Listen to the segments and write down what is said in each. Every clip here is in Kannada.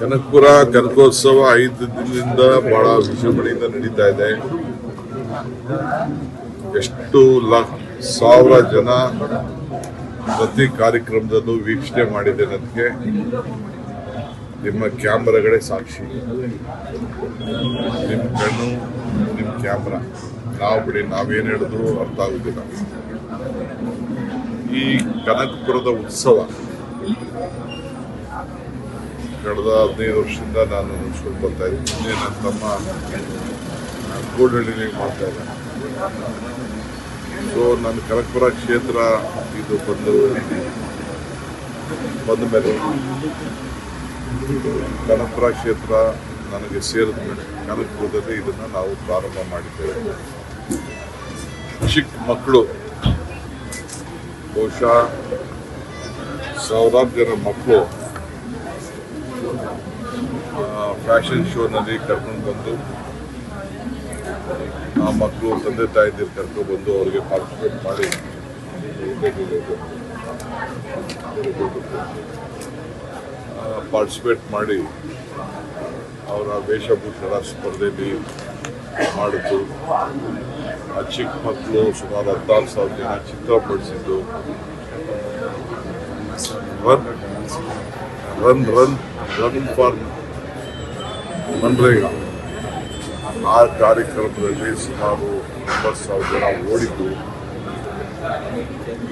ಕನಕಪುರ ಕನಕೋತ್ಸವ 5 ದಿನದಿಂದ ಬಹಳ ವಿಜೃಂಭಣೆಯಿಂದ ನಡೀತಾ ಇದೆ. ಎಷ್ಟು ಸಾವಿರ ಜನ ಪ್ರತಿ ಕಾರ್ಯಕ್ರಮದಲ್ಲೂ ವೀಕ್ಷಣೆ ಮಾಡಿದೆ ನನಗೆ ನಿಮ್ಮ ಕ್ಯಾಮ್ರಾಗಳೇ ಸಾಕ್ಷಿ. ನಿಮ್ಮ ಕಣ್ಣು, ನಿಮ್ಮ ಕ್ಯಾಮ್ರಾ. ನಾವು ಬಿಡಿ, ನಾವೇನು ಹೇಳಿದ್ರು ಅರ್ಥ ಆಗುದಿಲ್ಲ. ಈ ಕನಕಪುರದ ಉತ್ಸವ ಕಳೆದ 15 ವರ್ಷದಿಂದ ನಾನು ನಡೆಸ್ಕೊಂಡು ಬರ್ತಾ ಇದ್ದೀನಿ. ನನ್ನ ತಮ್ಮ ಗೋಡಹಳ್ಳಿನೇ ಮಾಡ್ತಾ ಇದ್ದಾರೆ. ಸೊ ನನ್ನ ಕನಕಪುರ ಕ್ಷೇತ್ರ ಇದು ಬಂದ ಮೇಲೆ ಕನಕಪುರ ಕ್ಷೇತ್ರ ನನಗೆ ಸೇರಿದ ಮೇಲೆ ಕನಕಪುರದಲ್ಲಿ ಇದನ್ನು ನಾವು ಪ್ರಾರಂಭ ಮಾಡಿದ್ದೇವೆ. ಚಿಕ್ಕ ಮಕ್ಕಳು, ಬಹುಶಃ ಸಾವಿರಾರು ಜನ ಮಕ್ಕಳು ಫ್ಯಾಷನ್ ಶೋನಲ್ಲಿ ಕರ್ಕೊಂಡು ಬಂದು ಆ ಮಕ್ಕಳು ತಂದೆ ತಾಯಿದಿರು ಕರ್ಕೊಂಡ್ಬಂದು ಅವರಿಗೆ ಪಾರ್ಟಿಸಿಪೇಟ್ ಮಾಡಿ ಅವರ ವೇಷಭೂಷಣ ಸ್ಪರ್ಧೆಯಲ್ಲಿ ಮಾಡಿದ್ದು. ಆ ಚಿಕ್ಕ ಮಕ್ಕಳು ಸುಮಾರು 16,000 ಜನ ಚಿತ್ರ ಬಿಡಿಸಿದ್ದು. ರನ್ ಫಾರ್ ಮನ್ರೇಗಾ ಆ ಕಾರ್ಯಕ್ರಮದಲ್ಲಿ ಸುಮಾರು 20,000 ಜನ ಓಡಿದ್ದು.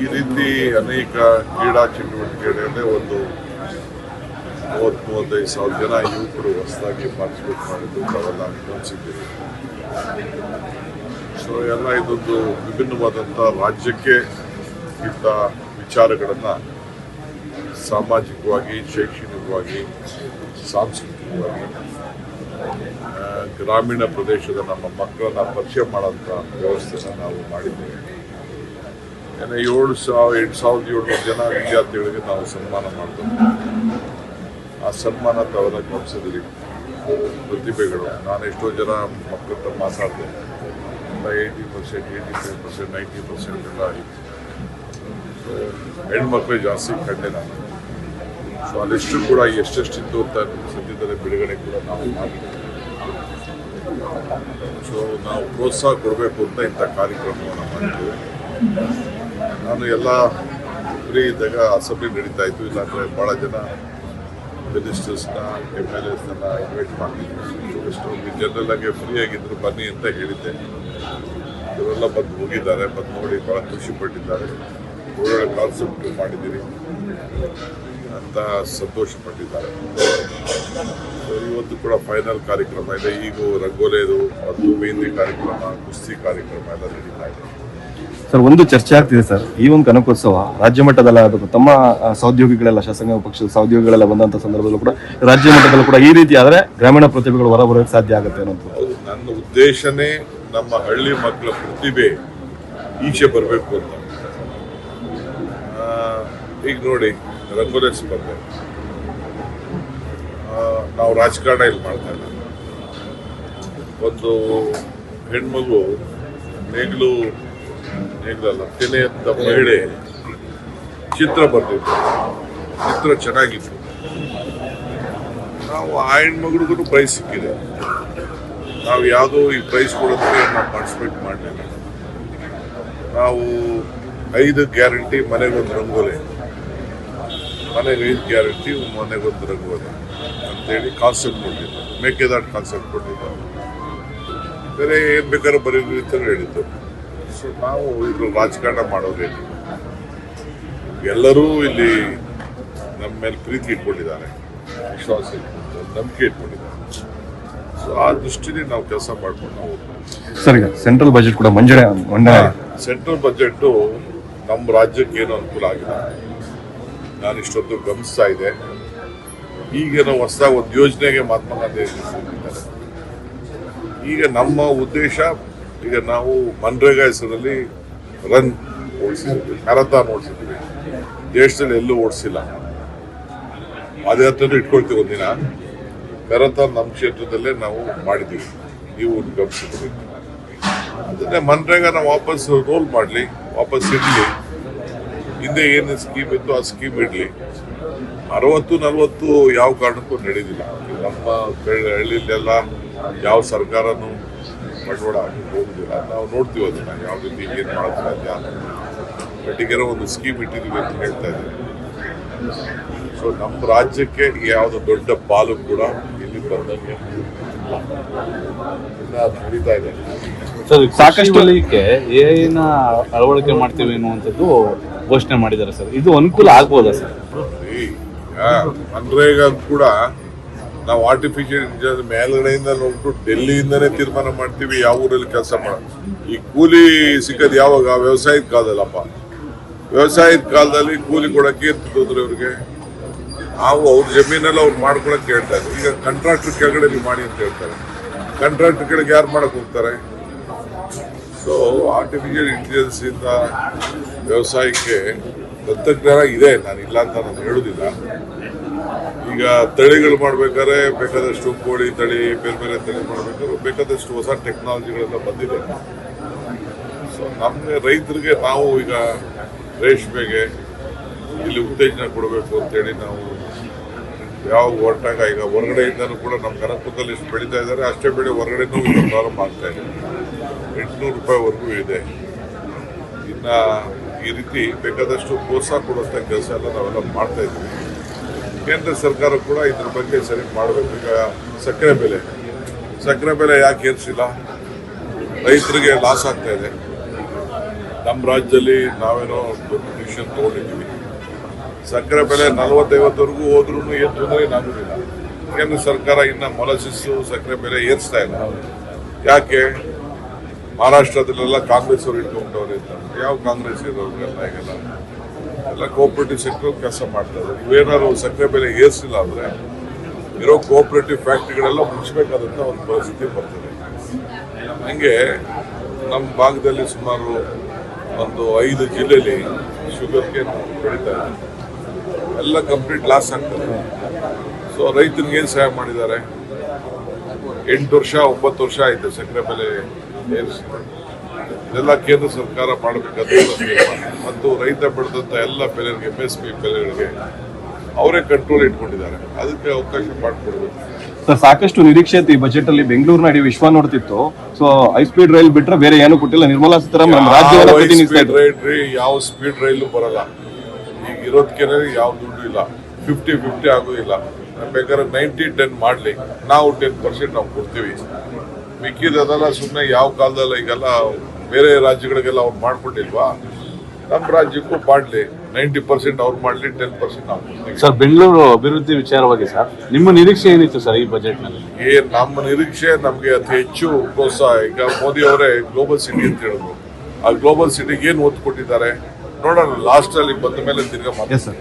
ಈ ರೀತಿ ಅನೇಕ ಕ್ರೀಡಾ ಚಟುವಟಿಕೆಗಳಲ್ಲಿ ಒಂದು 30,000-35,000 ಜನ ಯುವಕರು ಹೊಸದಾಗಿ ಪಾರ್ಟಿಸಿಪೇಟ್ ಮಾಡಿದ್ದು ತಾವೆಲ್ಲ ಗಮನಿಸಿದ್ದೀವಿ. ಸೊ ಎಲ್ಲ ಇದೊಂದು ವಿಭಿನ್ನವಾದಂಥ ರಾಜ್ಯಕ್ಕೆ ಇಂಥ ವಿಚಾರಗಳನ್ನು ಸಾಮಾಜಿಕವಾಗಿ, ಶೈಕ್ಷಣಿಕವಾಗಿ, ಸಾಂಸ್ಕೃತಿಕವಾಗಿ ಗ್ರಾಮೀಣ ಪ್ರದೇಶದ ನಮ್ಮ ಮಕ್ಕಳನ್ನ ಪರಿಚಯ ಮಾಡೋಂಥ ವ್ಯವಸ್ಥೆನ ನಾವು ಮಾಡಿದ್ದೇವೆ. 8,700 ಜನ ವಿದ್ಯಾರ್ಥಿಗಳಿಗೆ ನಾವು ಸನ್ಮಾನ ಮಾಡ್ತೇವೆ. ಆ ಸನ್ಮಾನ ತಾವೆಲ್ಲ ಗಮನಿಸಿದ್ರಿ. ಪ್ರತಿಭೆಗಳು, ನಾನು ಎಷ್ಟೋ ಜನ ಮಕ್ಕಳ ಹತ್ರ ಮಾತಾಡಿದೆ. 80%, 85%, 90% ಎಲ್ಲ ಆಯಿತು. ಸೊ ಹೆಣ್ಮಕ್ಳೇ ಜಾಸ್ತಿ ಕಂಡೆ ನಾನು. ಸೊ ಅಲ್ಲಿಷ್ಟು ಕೂಡ ಎಷ್ಟೆಷ್ಟಿತ್ತು ಅಂತ ಸದ್ಯದಲ್ಲೇ ಬಿಡುಗಡೆ ಕೂಡ ನಾವು ಮಾಡಿದ್ದೇವೆ. ಸೊ ನಾವು ಪ್ರೋತ್ಸಾಹ ಕೊಡಬೇಕು ಅಂತ ಇಂಥ ಕಾರ್ಯಕ್ರಮವನ್ನು ಮಾಡಿದ್ದೇವೆ. ನಾನು ಎಲ್ಲ ಫ್ರೀ ಇದ್ದಾಗ ಅಸೆಂಬ್ಲಿ ನಡೀತಾ ಇತ್ತು. ಇಲ್ಲಾಂದರೆ ಭಾಳ ಜನ ಮಿನಿಸ್ಟರ್ಸ್ನ, MLAಸ್ನೆಲ್ಲ ಇನ್ವೈಟ್ ಮಾಡಿದ್ರು. ಎಷ್ಟು ಜನರಲ್ ಆಗಿ ಫ್ರೀ ಆಗಿದ್ರು ಬನ್ನಿ ಅಂತ ಹೇಳಿದ್ದೆ. ಇವರೆಲ್ಲ ಬಂದು ಹೋಗಿದ್ದಾರೆ. ಬಂದು ನೋಡಿ ಭಾಳ ಖುಷಿ ಪಟ್ಟಿದ್ದಾರೆ. ಒಳ್ಳೊಳ್ಳೆ ಕಾನ್ಸೆಪ್ಟ್ ಮಾಡಿದ್ದೀರಿ ಅಂತ ಸಂತೋಷ ಪಟ್ಟಿದ್ದಾರೆ. ಸೊ ಇವತ್ತು ಕೂಡ ಫೈನಲ್ ಕಾರ್ಯಕ್ರಮ ಇದೆ. ಈಗ ರಂಗೋಲೆದು ಮತ್ತು ಮೆಹಂದಿ ಕಾರ್ಯಕ್ರಮ, ಕುಸ್ತಿ ಕಾರ್ಯಕ್ರಮ ಎಲ್ಲ ನಡೀತಾ ಇದೆ. ಸರ್, ಒಂದು ಚರ್ಚೆ ಆಗ್ತಿದೆ ಸರ್, ಈ ಒಂದು ಕನಕೋತ್ಸವ ರಾಜ್ಯ ಮಟ್ಟದಲ್ಲ, ಅದು ತಮ್ಮ ಸಹೋದ್ಯೋಗಿಗಳೆಲ್ಲ, ಶಾಸಕಾಂಗ ಪಕ್ಷದ ಸಹೋದ್ಯೋಗಿಗಳೆಲ್ಲ ಬಂದಂಥ ಸಂದರ್ಭದಲ್ಲೂ ಕೂಡ ರಾಜ್ಯ ಮಟ್ಟದಲ್ಲೂ ಕೂಡ ಈ ರೀತಿ ಆದರೆ ಗ್ರಾಮೀಣ ಪ್ರತಿಭೆಗಳು ಹೊರಬರೋಕ್ಕೆ ಸಾಧ್ಯ ಆಗುತ್ತೆ ಅನ್ನೋದು ನನ್ನ ಉದ್ದೇಶನೇ. ನಮ್ಮ ಹಳ್ಳಿ ಮಕ್ಕಳ ಪ್ರತಿಭೆ ಈಚೆ ಬರಬೇಕು ಅಂತ. ಈಗ ನೋಡಿ, ರಂಗೋಲಿ ಸ್ಪರ್ಧೆ ನಾವು ರಾಜಕಾರಣ ಇಲ್ಲಿ ಮಾಡ್ತಾ ಇಲ್ಲ. ಒಂದು ಹೆಣ್ಮಗು ನೇಗ್ಲಲ್ಲ ತೆನೆ ಅಂತ ಮಹಿಳೆ ಚಿತ್ರ ಬರ್ತಿತ್ತು. ಚಿತ್ರ ಚೆನ್ನಾಗಿತ್ತು. ನಾವು ಆ ಹೆಣ್ಮಗಳಿಗೂ ಪ್ರೈಸ್ ಸಿಕ್ಕಿದೆ. ನಾವು ಯಾವುದೋ ಈ ಪ್ರೈಸ್ ಕೊಡೋದಕ್ಕೆ ನಾವು ಪಾರ್ಟಿಸಿಪೇಟ್ ಮಾಡಲಿಲ್ಲ. ನಾವು 5 ಗ್ಯಾರಂಟಿ ಮನೆಗೊಂದು ರಂಗೋಲಿ, ಮನೆಗೆ 5 ಗ್ಯಾರಂಟಿ ಮನೆಗೊಂದು ರಂಗೋಲಿ ಅಂತೇಳಿ ಕಾನ್ಸೆಪ್ಟ್ ಕೊಟ್ಟಿದ್ದು. ಮೇಕೆದಾಟು ಕಾನ್ಸೆಪ್ಟ್ ಕೊಟ್ಟಿದ್ದು. ಬೇರೆ ಏನು ಬೇಕಾದ್ರೂ ಬರೀರಿ ಅಂತ ಹೇಳಿದ್ದು. ಸೊ ನಾವು ಇದ್ರಲ್ಲಿ ರಾಜಕಾರಣ ಮಾಡೋದೇನು. ಎಲ್ಲರೂ ಇಲ್ಲಿ ನಮ್ಮ ಮೇಲೆ ಪ್ರೀತಿ ಇಟ್ಕೊಂಡಿದ್ದಾರೆ, ವಿಶ್ವಾಸ ಇಟ್ಕೊಂಡು, ನಂಬಿಕೆ ಇಟ್ಕೊಂಡಿದ್ದಾರೆ. ಸೊ ಆ ದೃಷ್ಟಿನೇ ನಾವು ಕೆಲಸ ಮಾಡ್ಕೊಂಡು ನಾವು ಸರ್, ಈಗ ಸೆಂಟ್ರಲ್ ಬಜೆಟ್ ಕೂಡ ಮಂಡನೆ. ಸೆಂಟ್ರಲ್ ಬಜೆಟ್ಟು ನಮ್ಮ ರಾಜ್ಯಕ್ಕೆ ಏನು ಅನುಕೂಲ ಆಗಿಲ್ಲ. ನಾನು ಇಷ್ಟೊತ್ತು ಗಮನಿಸ್ತಾ ಇದೆ. ಈಗ ನಾವು ಹೊಸದಾಗಿ ಒಂದು ಯೋಜನೆಗೆ ಮಹಾತ್ಮ ಗಾಂಧಿ ಇದ್ದಾರೆ. ಈಗ ನಮ್ಮ ಉದ್ದೇಶ, ಈಗ ನಾವು ಮನ್ರೇಗಾ ಹೆಸರಲ್ಲಿ ರನ್ ಓಡಿಸಿದ್ವಿ, ಮ್ಯಾರಥಾನ್ ಓಡಿಸಿದ್ವಿ. ದೇಶದಲ್ಲಿ ಎಲ್ಲೂ ಓಡಿಸಿಲ್ಲ. ಪಾದಯಾತ್ರೆ ಇಟ್ಕೊಳ್ತೀವಿ ಒಂದಿನ. ಮ್ಯಾರಥಾನ್ ನಮ್ಮ ಕ್ಷೇತ್ರದಲ್ಲೇ ನಾವು ಮಾಡಿದ್ದೀವಿ. ನೀವು ಹಿಂದೆ ಏನು ಸ್ಕೀಮ್ ಇತ್ತು ಆ ಸ್ಕೀಮ್ ಇರಲಿ. 60-40 ಯಾವ ಕಾರಣಕ್ಕೂ ನಡೆದಿಲ್ಲ. ನಮ್ಮ ಹಳ್ಳಿಲೆಲ್ಲ ಯಾವ ಸರ್ಕಾರನೂ ಬಂಡವಾಳ ಹಾಕಿ ಹೋಗುದಿಲ್ಲ. ನಾವು ನೋಡ್ತೀವಿ ಅದನ್ನ ಯಾವ ರೀತಿ ಏನು ಮಾಡೋದು ಸಾಧ್ಯ. ಕಟ್ಟಿಗೆರೋ ಒಂದು ಸ್ಕೀಮ್ ಇಟ್ಟಿದ್ದೀವಿ ಅಂತ ಹೇಳ್ತಾ ಇದ್ದಾರೆ. ಸೊ ನಮ್ಮ ರಾಜ್ಯಕ್ಕೆ ಯಾವುದು ದೊಡ್ಡ ಪಾಲು ಕೂಡ ಇಲ್ಲಿ ಬಂದಂಗೆ ಇನ್ನ ಅದು ನಡೀತಾ ಇದೆ. ಸರ್, ಸಾಕಷ್ಟು ವಲಯಕ್ಕೆ ಎಐನ ಅಳವಡಿಕೆ ಮಾಡ್ತೀವಿ ಅನ್ನುವಂಥದ್ದು ಘೋಷಣೆ ಮಾಡಿದ್ದಾರೆ ಸರ್. ಇದು ಅನುಕೂಲ ಆಗ್ಬೋದಾ ಸರ್? ಮನ್ರೇಗಾ ಕೂಡ ನಾವು ಆರ್ಟಿಫಿಷಿಯಲ್ ಇಂಟೆಲಿಜೆನ್ಸ್ ಮೇಲ್ಗಡೆಯಿಂದ ನೋಡ್ಬಿಟ್ಟು ಡೆಲ್ಲಿಯಿಂದನೇ ತೀರ್ಮಾನ ಮಾಡ್ತೀವಿ ಯಾವ ಊರಲ್ಲಿ ಕೆಲಸ ಮಾಡೋದು. ಈ ಕೂಲಿ ಸಿಗೋದು ಯಾವಾಗ? ವ್ಯವಸಾಯದ ಕಾಲದಲ್ಲಪ್ಪ. ವ್ಯವಸಾಯದ ಕಾಲದಲ್ಲಿ ಕೂಲಿ ಕೊಡಕ್ಕೆ ಏನ್ ತೊಂದ್ರೆ ಅವ್ರಿಗೆ? ನಾವು ಅವ್ರ ಜಮೀನೆಲ್ಲ ಅವ್ರು ಮಾಡ್ಕೊಳಕ್ಕೆ ಹೇಳ್ತಾ ಇದ್ರು. ಈಗ ಕಾಂಟ್ರಾಕ್ಟರ್ ಕೆಳಗಡೆ ನೀವು ಮಾಡಿ ಅಂತ ಹೇಳ್ತಾರೆ. ಕಾಂಟ್ರಾಕ್ಟರ್ ಕೆಳಗೆ ಯಾರು ಮಾಡಕ್ ಹೋಗ್ತಾರೆ? ಸೊ ಆರ್ಟಿಫಿಷಿಯಲ್ ಇಂಟೆಲಿಜೆನ್ಸ್ ಇಂದ ವ್ಯವಸಾಯಕ್ಕೆ ತಂತ್ರಜ್ಞಾನ ಇದೆ, ನಾನು ಇಲ್ಲ ಅಂತ ನಾನು ಹೇಳುದಿಲ್ಲ. ಈಗ ತಳಿಗಳು ಮಾಡ್ಬೇಕಾದ್ರೆ ಬೇಕಾದಷ್ಟು ಕೋಳಿ ತಳಿ, ಬೇರೆ ಬೇರೆ ತಳಿ ಮಾಡ್ಬೇಕಾದ್ರೆ ಬೇಕಾದಷ್ಟು ಹೊಸ ಟೆಕ್ನಾಲಜಿಗಳೆಲ್ಲ ಬಂದಿದೆ. ಸೊ ನಮಗೆ ರೈತರಿಗೆ ನಾವು ಈಗ ರೇಷ್ಮೆಗೆ ಇಲ್ಲಿ ಉತ್ತೇಜನ ಕೊಡಬೇಕು ಅಂತೇಳಿ ನಾವು ಯಾವ ಹೊರಟಾಗ ಈಗ ಹೊರಗಡೆಯಿಂದನೂ ಕೂಡ ನಮ್ಮ ಕನಕಪುರದಲ್ಲಿ ಎಷ್ಟು ಬೆಳೀತಾ ಇದ್ದಾರೆ ಅಷ್ಟೇ ಬೆಳೆ ಹೊರಗಡೆನೂ ಈಗ ಪ್ರಾರಂಭ ಆಗ್ತಾ ಇದೆ. 800 ರೂಪಾಯಿವರೆಗೂ ಇದೆ. ಇನ್ನು ಈ ರೀತಿ ಬೇಕಾದಷ್ಟು ಪ್ರೋತ್ಸಾಹ ಕೊಡುವಂಥ ಕೆಲಸ ಎಲ್ಲ ನಾವೆಲ್ಲ ಮಾಡ್ತಾ ಇದ್ದೀವಿ. ಕೇಂದ್ರ ಸರ್ಕಾರ ಕೂಡ ಇದ್ರ ಬಗ್ಗೆ ಸರಿ ಮಾಡಬೇಕು. ಈಗ ಸಕ್ಕರೆ ಬೆಲೆ ಯಾಕೆ ಏರಿಸಿಲ್ಲ? ರೈತರಿಗೆ ಲಾಸ್ ಆಗ್ತಾ ಇದೆ. ನಮ್ಮ ರಾಜ್ಯದಲ್ಲಿ ನಾವೇನೋ ದೊಡ್ಡ ಡಿಸಿಷನ್ ತಗೊಂಡಿದ್ದೀವಿ. ಸಕ್ಕರೆ ಬೆಲೆ 40-50ವರೆಗೂ ಹೋದ್ರೂ ಏನು ತೊಂದರೆ ಆಗುದಿಲ್ಲ. ಕೇಂದ್ರ ಸರ್ಕಾರ ಇನ್ನು ಮೊಲಸಿಸ್ಸು ಸಕ್ಕರೆ ಬೆಲೆ ಏರಿಸ್ತಾ ಇಲ್ಲ. ಯಾಕೆ? ಮಹಾರಾಷ್ಟ್ರದಲ್ಲೆಲ್ಲ ಕಾಂಗ್ರೆಸ್ ಅವರು ಇಟ್ಕೊಂಡವ್ರು ಇದ್ದಾರೆ. ಯಾವ ಕಾಂಗ್ರೆಸ್ ಇರೋರಿಗೆಲ್ಲ ಈಗೆಲ್ಲ ಎಲ್ಲ ಕೋಆಪರೇಟಿವ್ ಸೆಕ್ಟರ್ ಕೆಲಸ ಮಾಡ್ತಾ ಇದ್ದಾರೆ. ಇವೇನಾದ್ರು ಸಕ್ಕರೆ ಬೆಲೆ ಏರಿಸಿಲ್ಲ ಅಂದರೆ ಇರೋ ಕೋಆಪರೇಟಿವ್ ಫ್ಯಾಕ್ಟ್ರಿಗಳೆಲ್ಲ ಮುಚ್ಚಬೇಕಾದಂಥ ಒಂದು ಪರಿಸ್ಥಿತಿ ಬರ್ತದೆ. ಹಂಗೆ ನಮ್ಮ ಭಾಗದಲ್ಲಿ ಸುಮಾರು ಒಂದು 5 ಜಿಲ್ಲೆಯಲ್ಲಿ ಶುಗರ್ಗೆ ಬೆಳೀತಾ ಇದೆ. ಎಲ್ಲ ಕಂಪ್ಲೀಟ್ ಲಾಸ್ ಆಗ್ತದೆ. ಸೊ ರೈತರಿಗೆ ಏನು ಸಹಾಯ ಮಾಡಿದ್ದಾರೆ? 8 ವರ್ಷ 9 ವರ್ಷ ಆಯಿತು ಸಕ್ಕರೆ ಬೆಲೆ ಏರಿಸಿ. ಇದೆಲ್ಲ ಕೇಂದ್ರ ಸರ್ಕಾರ ಮಾಡಬೇಕಾದ ಮತ್ತು ರೈತ ಬೆಳೆದಂಥ ಎಲ್ಲ ಬೆಲೆಗಳಿಗೆ MSP ಬೆಲೆಗಳಿಗೆ ಅವರೇ ಕಂಟ್ರೋಲ್ ಇಟ್ಕೊಂಡಿದ್ದಾರೆ. ಅದಕ್ಕೆ ಅವಕಾಶ ಮಾಡಿಕೊಡ್ಬೇಕು ಸರ್. ಸಾಕಷ್ಟು ನಿರೀಕ್ಷೆ ಇತ್ತು ಈ ಬಜೆಟ್ ಅಲ್ಲಿ. ಬೆಂಗಳೂರಿನ ಇಡೀ ವಿಶ್ವ ನೋಡ್ತಿತ್ತು. ಸೊ ಹೈ ಸ್ಪೀಡ್ ರೈಲ್ ಬಿಟ್ರೆ ಬೇರೆ ಏನು ಕೊಟ್ಟಿಲ್ಲ. ನಿರ್ಮಲಾ ಸೀತಾರಾಮನ್ ರಾಜ್ಯವನ್ನ ಪ್ರತಿನಿಧಿಸ್ತಾ ಇದ್ರು. ಯಾವ ಸ್ಪೀಡ್ ರೈಲು ಬರಲ್ಲ. ಈಗ ಇರೋದಕ್ಕೆ ಯಾವ ದುಡ್ಡು ಇಲ್ಲ. 50-50 ಆಗೋದಿಲ್ಲ. ಬೇಕಾದ್ರೆ 90-10 ಮಾಡಲಿ, ನಾವು 10% ನಾವು ಕೊಡ್ತೀವಿ. ಮಿಕ್ಕಿದೆಲ್ಲ ಸುಮ್ಮನೆ ಯಾವ ಕಾಲದಲ್ಲ ಈಗೆಲ್ಲ ಬೇರೆ ರಾಜ್ಯಗಳಿಗೆಲ್ಲ ಅವ್ರು ಮಾಡ್ಕೊಂಡಿಲ್ವಾ? ನಮ್ಮ ರಾಜ್ಯಕ್ಕೂ ಮಾಡಲಿ. 90% ಅವ್ರು ಮಾಡಲಿ, 10% ನಾವು ಕೊಡ್ತೀವಿ. ಸರ್, ಬೆಂಗಳೂರು ಅಭಿವೃದ್ಧಿ ವಿಚಾರವಾಗಿ ಸರ್ ನಿಮ್ಮ ನಿರೀಕ್ಷೆ ಏನಿತ್ತು ಸರ್ ಈ ಬಜೆಟ್ ನಲ್ಲಿ? ನಮ್ಮ ನಿರೀಕ್ಷೆ ನಮಗೆ ಅತಿ ಹೆಚ್ಚು ಪ್ರೋತ್ಸಾಹ. ಈಗ ಮೋದಿ ಅವರೇ ಗ್ಲೋಬಲ್ ಸಿಟಿ ಅಂತ ಹೇಳಿದ್ರು. ಆ ಗ್ಲೋಬಲ್ ಸಿಟಿಗೆ ಏನು ಒತ್ತು ಕೊಟ್ಟಿದ್ದಾರೆ ನೋಡೋಣ. ಲಾಸ್ಟ್ ಅಲ್ಲಿ ಬಂದ ಮೇಲೆ ತಿರ್ಗಾ Yes, sir.